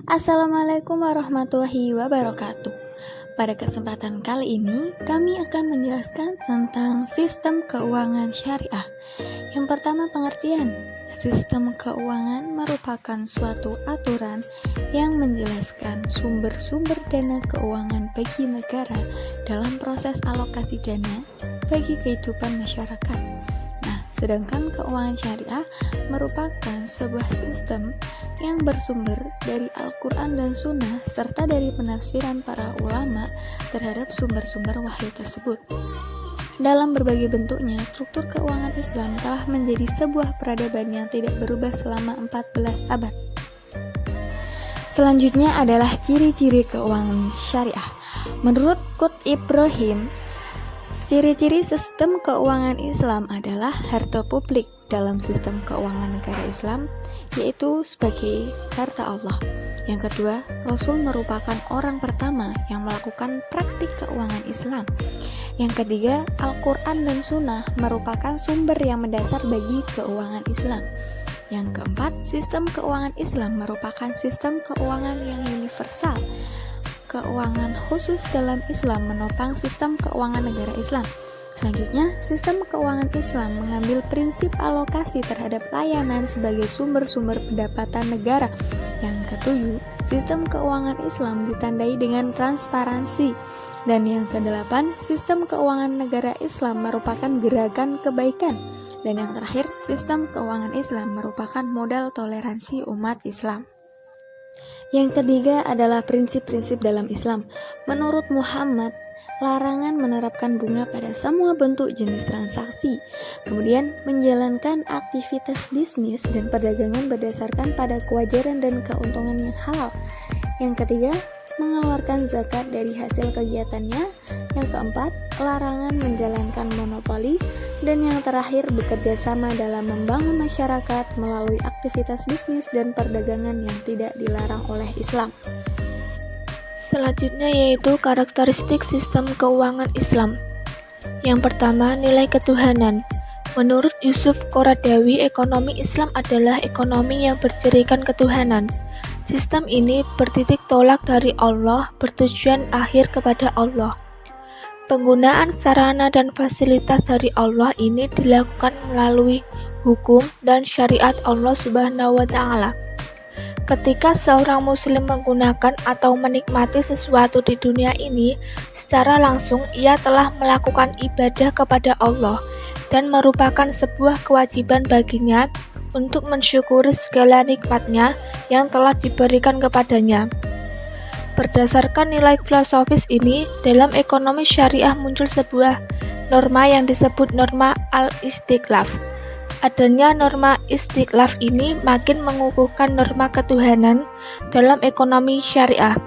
Assalamualaikum warahmatullahi wabarakatuh. Pada kesempatan kali ini, kami akan menjelaskan tentang sistem keuangan syariah. Yang pertama, pengertian. Sistem keuangan merupakan suatu aturan yang menjelaskan sumber-sumber dana keuangan bagi negara dalam proses alokasi dana bagi kehidupan masyarakat. Sedangkan keuangan syariah merupakan sebuah sistem yang bersumber dari Al-Quran dan Sunnah serta dari penafsiran para ulama terhadap sumber-sumber wahyu tersebut. Dalam berbagai bentuknya, struktur keuangan Islam telah menjadi sebuah peradaban yang tidak berubah selama 14 abad. Selanjutnya adalah ciri-ciri keuangan syariah. Menurut Qut Ibrahim, ciri-ciri sistem keuangan Islam adalah harta publik dalam sistem keuangan negara Islam, yaitu sebagai harta Allah. Yang kedua, Rasul merupakan orang pertama yang melakukan praktik keuangan Islam. Yang ketiga, Al-Quran dan Sunnah merupakan sumber yang mendasar bagi keuangan Islam. Yang keempat, sistem keuangan Islam merupakan sistem keuangan yang universal. Keuangan khusus dalam Islam menopang sistem keuangan negara Islam. Selanjutnya, sistem keuangan Islam mengambil prinsip alokasi terhadap layanan sebagai sumber-sumber pendapatan negara. Yang ketujuh, sistem keuangan Islam ditandai dengan transparansi. Dan yang kedelapan, sistem keuangan negara Islam merupakan gerakan kebaikan. Dan yang terakhir, sistem keuangan Islam merupakan modal toleransi umat Islam. Yang ketiga adalah prinsip-prinsip dalam Islam. Menurut Muhammad, larangan menerapkan bunga pada semua bentuk jenis transaksi. Kemudian, menjalankan aktivitas bisnis dan perdagangan berdasarkan pada kewajaran dan keuntungan yang halal. Yang ketiga, mengeluarkan zakat dari hasil kegiatannya. Yang keempat, larangan menjalankan monopoli. Dan yang terakhir, bekerja sama dalam membangun masyarakat melalui aktivitas bisnis dan perdagangan yang tidak dilarang oleh Islam. Selanjutnya yaitu karakteristik sistem keuangan Islam. Yang pertama, nilai ketuhanan. Menurut Yusuf Qaradawi, ekonomi Islam adalah ekonomi yang bercirikan ketuhanan. Sistem ini bertitik tolak dari Allah, bertujuan akhir kepada Allah. Penggunaan sarana dan fasilitas dari Allah ini dilakukan melalui hukum dan syariat Allah Subhanahu wa Ta'ala. Ketika seorang muslim menggunakan atau menikmati sesuatu di dunia ini, secara langsung ia telah melakukan ibadah kepada Allah dan merupakan sebuah kewajiban baginya untuk mensyukuri segala nikmatnya yang telah diberikan kepadanya. Berdasarkan nilai filosofis ini, dalam ekonomi syariah muncul sebuah norma yang disebut norma al-istiqlaf. Adanya norma istiqlaf ini makin mengukuhkan norma ketuhanan dalam ekonomi syariah.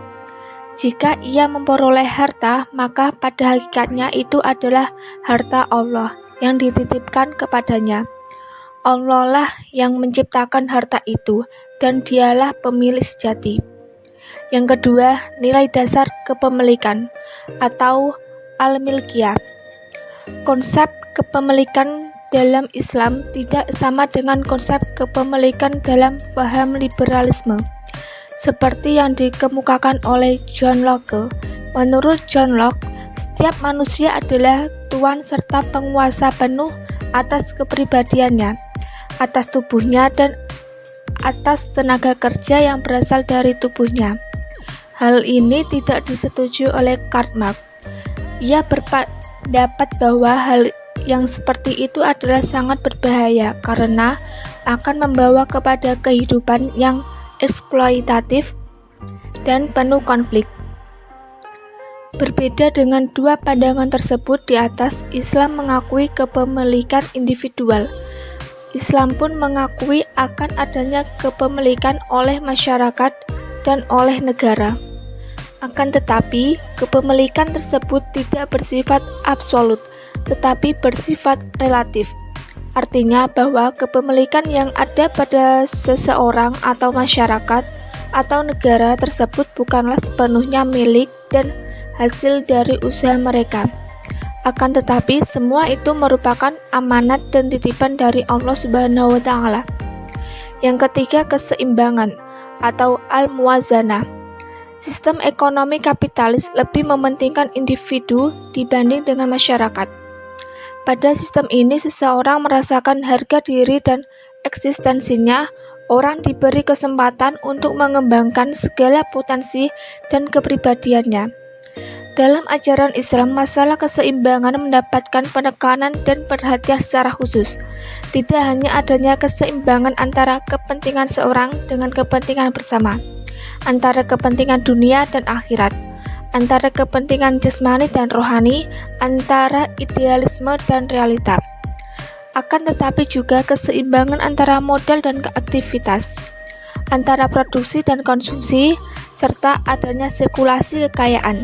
Jika ia memperoleh harta, maka pada hakikatnya itu adalah harta Allah yang dititipkan kepadanya. Allah lah yang menciptakan harta itu dan dialah pemilik sejati. Yang kedua, nilai dasar kepemilikan atau al-milkiyah. Konsep kepemilikan dalam Islam tidak sama dengan konsep kepemilikan dalam paham liberalisme, seperti yang dikemukakan oleh John Locke. Menurut John Locke, setiap manusia adalah tuan serta penguasa penuh atas kepribadiannya, atas tubuhnya, dan atas tenaga kerja yang berasal dari tubuhnya. Hal ini tidak disetujui oleh Karl Marx. Ia berpendapat bahwa hal yang seperti itu adalah sangat berbahaya karena akan membawa kepada kehidupan yang eksploitatif dan penuh konflik. Berbeda dengan dua pandangan tersebut di atas, Islam mengakui kepemilikan individual. Islam pun mengakui akan adanya kepemilikan oleh masyarakat dan oleh negara. Akan tetapi, kepemilikan tersebut tidak bersifat absolut, tetapi bersifat relatif. Artinya bahwa kepemilikan yang ada pada seseorang atau masyarakat atau negara tersebut bukanlah sepenuhnya milik dan hasil dari usaha mereka. Akan tetapi, semua itu merupakan amanat dan titipan dari Allah Subhanahu wa Ta'ala. Yang ketiga, keseimbangan. atau al-muwazanah. Sistem ekonomi kapitalis lebih mementingkan individu dibanding dengan masyarakat. Pada sistem ini, seseorang merasakan harga diri dan eksistensinya. Orang diberi kesempatan untuk mengembangkan segala potensi dan kepribadiannya. Dalam ajaran Islam, masalah keseimbangan mendapatkan penekanan dan perhatian secara khusus. Tidak hanya adanya keseimbangan antara kepentingan seorang dengan kepentingan bersama, antara kepentingan dunia dan akhirat, antara kepentingan jasmani dan rohani, antara idealisme dan realita. Akan tetapi juga keseimbangan antara modal dan aktivitas, antara produksi dan konsumsi, serta adanya sirkulasi kekayaan.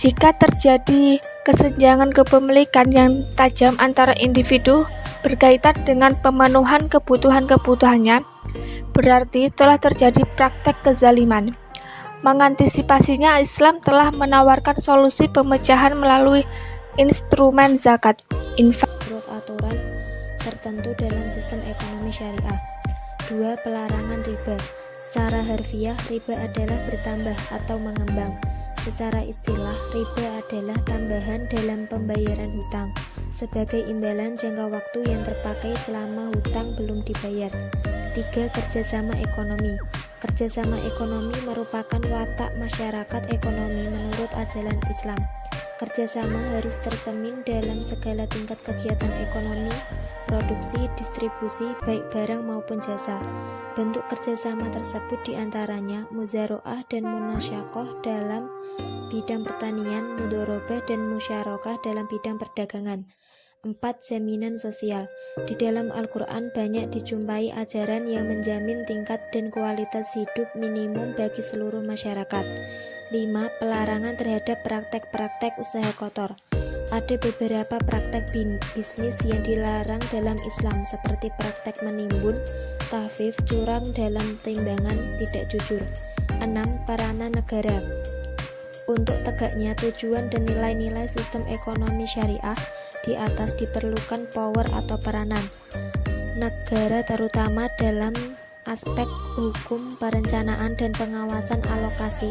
Jika terjadi kesenjangan kepemilikan yang tajam antara individu berkaitan dengan pemenuhan kebutuhan-kebutuhannya, berarti telah terjadi praktek kezaliman. Mengantisipasinya, Islam telah menawarkan solusi pemecahan melalui instrumen zakat, infak. Menurut aturan tertentu dalam sistem ekonomi syariah. 2. Pelarangan riba. Secara harfiah, riba adalah bertambah atau mengembang. Secara istilah, riba adalah tambahan dalam pembayaran hutang sebagai imbalan jangka waktu yang terpakai selama hutang belum dibayar. 3. Kerjasama ekonomi. Kerjasama ekonomi merupakan watak masyarakat ekonomi menurut ajaran Islam. Kerjasama harus tercermin dalam segala tingkat kegiatan ekonomi, produksi, distribusi, baik barang maupun jasa. Bentuk kerjasama tersebut diantaranya muzaroah dan munasyakoh dalam bidang pertanian, mudorobah dan musyarakah dalam bidang perdagangan. 4. Jaminan sosial. Di dalam Al-Quran banyak dijumpai ajaran yang menjamin tingkat dan kualitas hidup minimum bagi seluruh masyarakat. 5. Pelarangan terhadap praktek-praktek usaha kotor. Ada beberapa praktek bisnis yang dilarang dalam Islam seperti praktek menimbun, tahfif, curang dalam timbangan, tidak jujur. 6. Peranan negara. Untuk tegaknya tujuan dan nilai-nilai sistem ekonomi syariah, di atas diperlukan power atau peranan negara terutama dalam aspek hukum, perencanaan, dan pengawasan alokasi